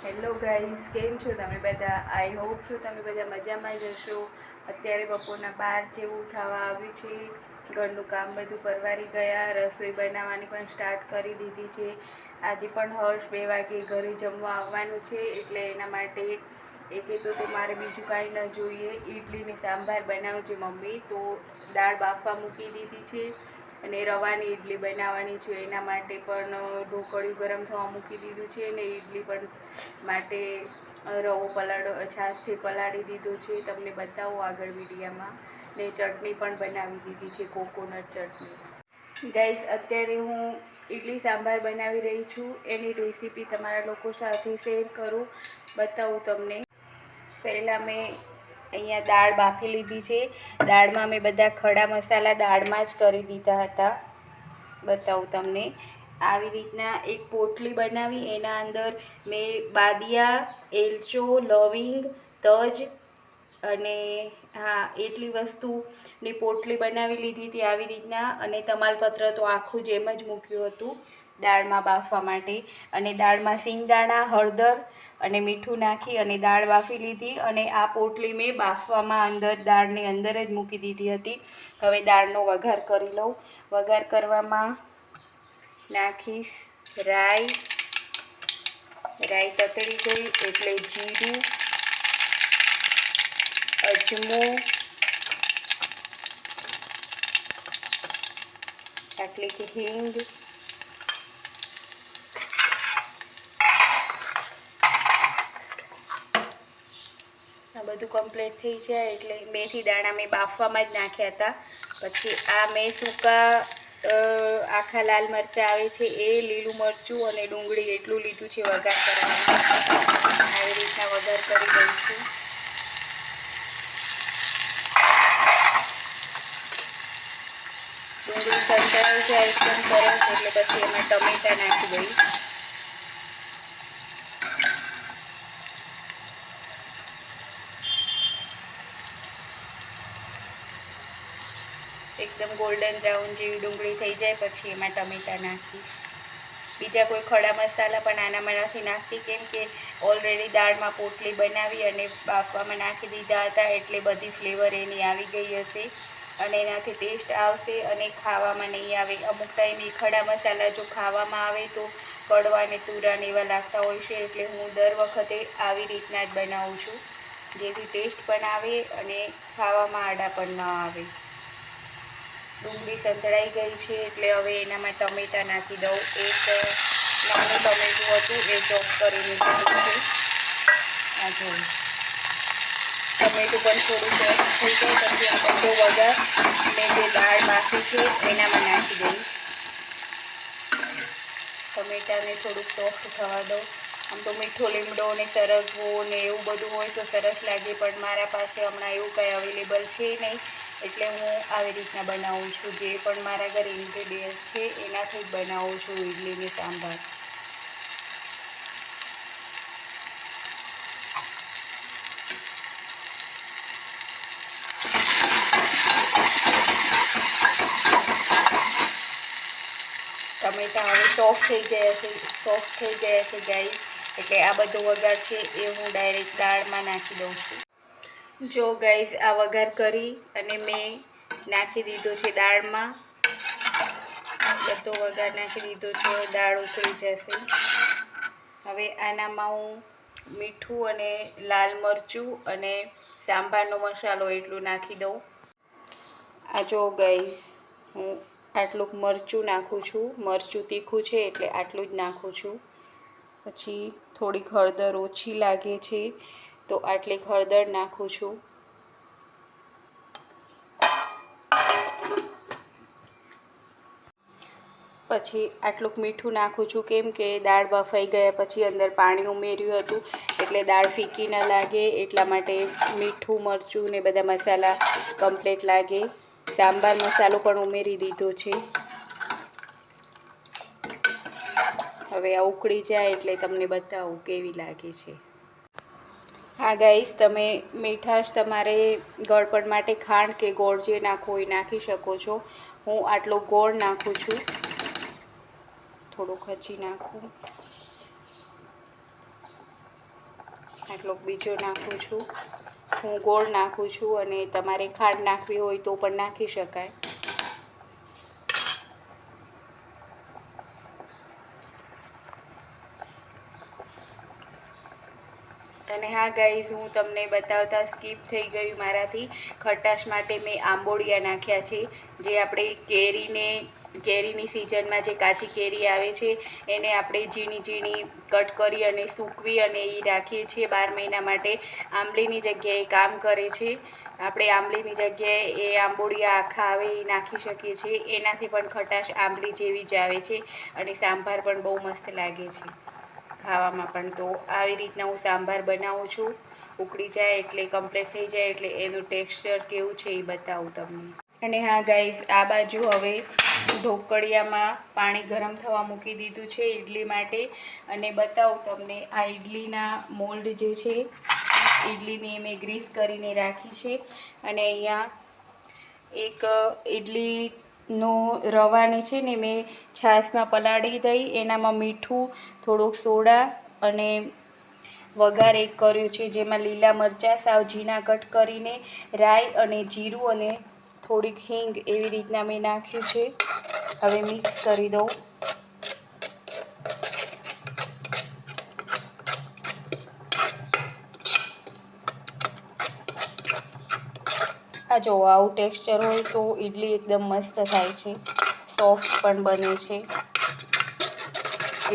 Hello guys, કેમ છો તમે બધા? આઈ હોપ છો તમે બધા મજામાં જ હશો. અત્યારે બપોરના 12 જેવું થવા આવ્યું છે. ઘરનું કામ બધું પરવારી ગયા, રસોઈ બનાવવાની પણ સ્ટાર્ટ કરી દીધી છે. આજે પણ હર્ષ 2 વાગે ઘરે જમવા આવવાનું છે, એટલે એના માટે એ કીધું તો મારે બીજું કાંઈ ન જોઈએ, ઇડલીને સાંભાર બનાવે છે મમ્મી. તો દાળ બાફવા મૂકી દીધી છે અને રવાની ઇડલી બનાવવાની છે. એના માટે પણ ઢોકળિયું ગરમ થવા મૂકી દીધું છે ને ઇડલી પણ માટે રવો છાશથી પલાળી દીધો છે. તમને બતાવો આગળ વિડીયામાં. ને ચટણી પણ બનાવી દીધી છે, કોકોનટ ચટણી. ગાઈસ, અત્યારે હું ઇડલી સાંભાર બનાવી રહી છું. એની રેસીપી તમારા લોકો સાથે શેર કરું, બતાવું તમને. પહેલાં મેં અહીંયા દાળ બાફી લીધી છે. દાળમાં મેં બધા ખડા મસાલા દાળમાં જ કરી દીધા હતા. બતાવું તમને. આવી રીતના એક પોટલી બનાવી, એના અંદર મેં બાદિયા, એલચો, લવિંગ, તજ અને એટલી વસ્તુની પોટલી બનાવી લીધી હતી આવી રીતના. અને તમાલપત્ર તો આખું જ એમ જ મૂક્યું હતું દાળમાં બાફવા માટે. અને દાળમાં સિંગદાણા, હળદર અને મીઠું નાખી અને દાળ બાફી લીધી. અને આ પોટલી મેં બાફવામાં દાળની અંદર જ મૂકી દીધી હતી. હવે દાળનો વઘાર કરી લઉં. વઘાર કરવામાં નાખીશ રાઈ. રાઈ તતળી ગઈ એટલે જીરું, અજમો, આટલી હિંગ, આ બધું કમ્પ્લીટ થઈ જાય એટલે મેથી દાણા મેં બાફવામાં જ નાખ્યા હતા. પછી આ મેં સૂકા આખા લાલ મરચાં આવે છે એ, લીલું મરચું અને ડુંગળી એટલું લીધું છે વઘાર કરવામાં. આવી રીતના વઘાર કરી દઈશું. ડુંગળી સંતળાઈ જાય એકદમ સરસ એટલે પછી એમાં ટમેટાં નાખી દઈશ. એકદમ ગોલ્ડન બ્રાઉન જેવી ડુંગળી થઈ જાય પછી એમાં ટમેટાં નાખીશ. બીજા કોઈ ખડા મસાલા પણ આનામાં નથી નાખતી, કેમ કે ઓલરેડી દાળમાં પોટલી બનાવી અને બાફવામાં નાખી દીધા હતા, એટલે બધી ફ્લેવર એની આવી ગઈ હશે અને એનાથી ટેસ્ટ આવશે અને ખાવામાં નહીં આવે. અમુક ટાઈમે ખડા મસાલા જો ખાવામાં આવે તો કડવા અને તુરા ને એવા લાગતા હોય છે, એટલે હું દર વખતે આવી રીતના જ બનાવું છું, જેથી ટેસ્ટ પણ આવે અને ખાવામાં આડા પણ ન આવે. ડુંગળી સંતળાઈ ગઈ છે એટલે હવે એનામાં ટમેટાં નાખી દઉં. એક નાનું ટમેટું હતું એ ચોપ કરીને નાખ્યું છે. આ જોઉં ટમેટું પણ થોડું સોફ્ટ થઈ જાય પછી આ બધો વઘાર મેં જે દાળ બાફી છે એનામાં નાખી દઈશ. ટમેટાને થોડુંક સોફ્ટ થવા દઉં. આમ તો મીઠો લીમડો ને સરગવો ને એવું બધું હોય તો સરસ લાગે, પણ મારા પાસે હમણાં એવું કંઈ અવેલેબલ છે નહીં, એટલે હું આવી રીતના બનાવું છું. જે પણ મારા ઘરે ઇન્ગ્રેડિયન્ટ છે એનાથી જ બનાવું છું ઇડલીને સાંભાર. ટમેટાં હવે સોફ્ટ થઈ ગયા છે ગાઈસ, એટલે આ બધો વઘાર છે એ હું ડાયરેક્ટ દાળમાં નાખી દઉં છું. જો ગાઈસ, આ વઘાર કરી અને મેં નાખી દીધો છે દાળમાં. બધો વઘાર નાખી દીધો છે, દાળ ઉકળી જશે. હવે આનામાં હું મીઠું અને લાલ મરચું અને સાંભારનો મસાલો એટલું નાખી દઉં. આ જો ગાઈસ, હું આટલું મરચું નાખું છું. મરચું તીખું છે એટલે આટલું જ નાખું છું. પછી થોડીક હળદર ઓછી લાગે છે તો આટલી હળદર નાખું છું. પછી આટલું મીઠું નાખું છું, કેમ કે દાળ બફાઈ ગયા પછી અંદર પાણી ઉમેર્યું હતું, એટલે દાળ ફીકી ન લાગે એટલા માટે મીઠું, મરચું ને બધા મસાલા કમ્પ્લીટ લાગે. સાંભાર મસાલો પણ ઉમેરી દીધો છે. હવે આ ઉકળી જાય એટલે તમને બતાવું કેવી લાગે છે. હા ગાઈસ, તમે મીઠાશ તમારે ગળપણ માટે ખાંડ કે ગોળ જે નાખવું હોય નાખી શકો છો. હું આટલો ગોળ નાખું છું. થોડુંક હજી નાખું. આટલો બીજો નાખું છું. હું ગોળ નાખું છું અને તમારે ખાંડ નાખવી હોય તો પણ નાખી શકાય. અને હા ગાઈઝ, હું તમને બતાવતા સ્કીપ થઈ ગયું મારાથી. ખટાશ માટે મેં આંબોળિયા નાખ્યા છે, જે આપણે કેરીની સિઝનમાં જે કાચી કેરી આવે છે એને આપણે ઝીણી ઝીણી કટ કરી અને સૂકવી અને એ રાખીએ છીએ 12 મહિના માટે. આંબલીની જગ્યાએ કામ કરે છે. આપણે આંબલીની જગ્યાએ એ આંબોળિયા આખા આવે એ નાખી શકીએ છીએ. એનાથી પણ ખટાશ આંબલી જેવી જ આવે છે અને સાંભાર પણ બહુ મસ્ત લાગે છે ખાવામાં પણ. તો આવી રીતના હું સાંભાર બનાવું છું. ઉકળી જાય એટલે કમ્પ્લીટ થઈ જાય એટલે એનું ટેક્સચર કેવું છે એ બતાવું તમને. અને હા ગાઈઝ, આ બાજુ હવે ઢોકળિયામાં પાણી ગરમ થવા મૂકી દીધું છે ઇડલી માટે. અને બતાવું તમને, આ ઇડલીના મોલ્ડ જે છે, ઇડલીની મેં ગ્રીસ કરીને રાખી છે. અને અહીંયા એક ઇડલીનો રવાને છે ને મેં છાશમાં પલાળી દઈ, એનામાં મીઠું, થોડુંક સોડા અને વઘાર એક કર્યું છે, જેમાં લીલા મરચાં સાવ ઝીણા કટ કરીને, રાઈ અને જીરું અને થોડીક હિંગ એવી રીતના મેં નાખ્યું છે. હવે મિક્સ કરી દઉં. આ જો આવું ટેક્સચર હોય તો ઇડલી એકદમ મસ્ત થાય છે, સોફ્ટ પણ બને છે.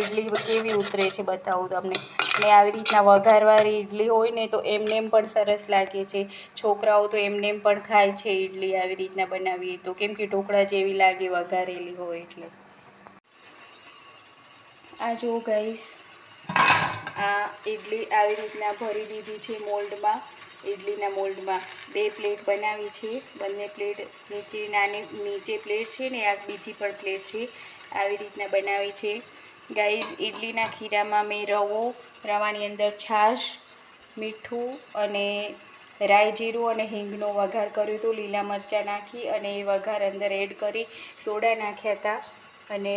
ઇડલી કેવી ઉતરે છે બતાવું તમને. અને આવી રીતના વઘારવાળી ઇડલી હોય ને તો એમનેમ પણ સરસ લાગે છે. છોકરાઓ તો એમનેમ પણ ખાય છે ઇડલી આવી રીતના બનાવીએ તો, કેમ કે ઢોકળા જેવી લાગે વઘારેલી હોય એટલે. આ જો ગાઈસ, આ ઇડલી આવી રીતના ભરી દીધી છે મોલ્ડમાં. ઇડલીના મોલ્ડમાં 2 પ્લેટ બનાવી છે. બંને પ્લેટ નીચે પ્લેટ છે ને, આ બીજી પણ પ્લેટ છે. આવી રીતના બનાવી છે. ગાઈઝ, ઇડલીના ખીરામાં મેં રવાની અંદર છાશ, મીઠું અને રાઈ જીરું અને હિંગનો વઘાર કર્યો હતો. લીલા મરચાં નાખી અને એ વઘાર અંદર એડ કરી સોડા નાખ્યા હતા. અને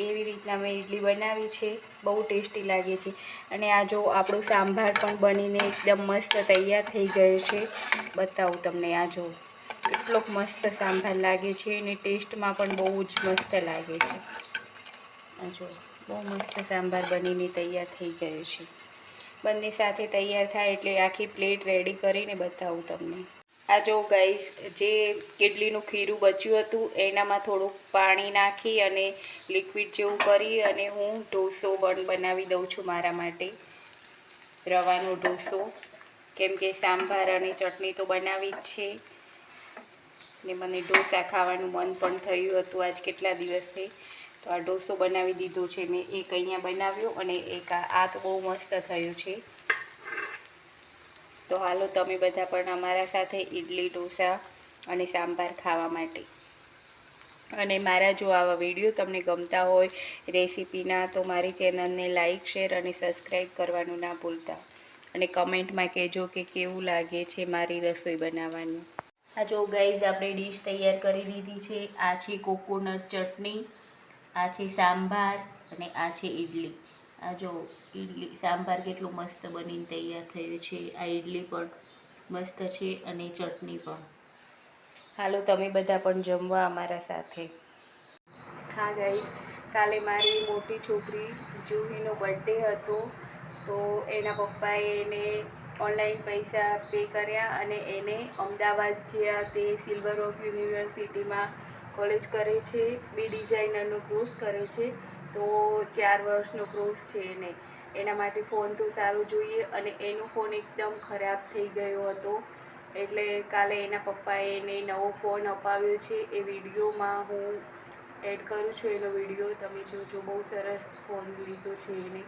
એવી રીતના મેં ઇડલી બનાવી છે. બહુ ટેસ્ટી લાગે છે. અને આ જો આપણું સાંભાર પણ બનીને એકદમ મસ્ત તૈયાર થઈ ગયો છે. બતાવું તમને. આ જો કેટલોક મસ્ત સાંભાર લાગે છે અને ટેસ્ટમાં પણ બહુ જ મસ્ત લાગે છે. આ જો બહુ મસ્ત સાંભાર બનીને તૈયાર થઈ ગયો છે. બંને સાથે તૈયાર થાય એટલે આખી પ્લેટ રેડી કરીને બતાવું તમને. આ જો ગાઈઝ, જે ઇડલીનું ખીરું બચ્યું હતું એનામાં થોડુંક પાણી નાખી અને લિક્વિડ જેવું કરી અને હું ઢોસો બનાવી દઉં છું મારા માટે. રવાનો ઢોસો, કેમ કે સાંભાર અને ચટણી તો બનાવી જ છે ને મને ઢોસા ખાવાનું મન પણ થયું હતું આજ કેટલા દિવસથી. તો આ ઢોસો બનાવી દીધો છે મેં. એક અહીંયા બનાવ્યો અને એક આ તો બહુ મસ્ત થયું છે. તો હાલો તમે બધા પણ અમારા સાથે ઇડલી, ઢોસા અને સાંભાર ખાવા માટે. અને મારા જો આવા વિડીયો તમને ગમતા હોય રેસીપીના, તો મારી ચેનલને લાઇક, શેર અને સબસ્ક્રાઈબ કરવાનું ના ભૂલતા. અને કમેન્ટમાં કહેજો કે કેવું લાગે છે મારી રસોઈ બનાવવાનું. આ જો ગાઈઝ, આપણે ડીશ તૈયાર કરી દીધી છે. આ છે કોકોનટ ચટણી, આ છે સાંભાર અને આ છે ઇડલી. આ જો ઇડલી સાંભાર કેટલું મસ્ત બનીને તૈયાર થયું છે. આ ઇડલી પણ મસ્ત છે અને ચટણી પણ. હાલો તમે બધા પણ જમવા અમારા સાથે. હા ગાઈઝ, કાલે મારી મોટી છોકરી જુહીનો બર્થડે હતો. તો એના પપ્પાએ એને ઓનલાઈન પૈસા પે કર્યા અને એને અમદાવાદ જ્યાં તે સિલ્વર ઓક યુનિવર્સિટીમાં કોલેજ કરે છે, બી ડિઝાઇનરનો કોર્સ કરે છે. તો 4 વર્ષનો કોર્સ છે એને. એના માટે ફોન તો સારું જોઈએ અને એનો ફોન એકદમ ખરાબ થઈ ગયો હતો. એટલે કાલે એના પપ્પાએ એને નવો ફોન અપાવ્યો છે. એ વિડીયોમાં હું એડ કરું છું એનો વિડીયો, તમે જોજો. બહુ સરસ ફોન લીધો છે એને.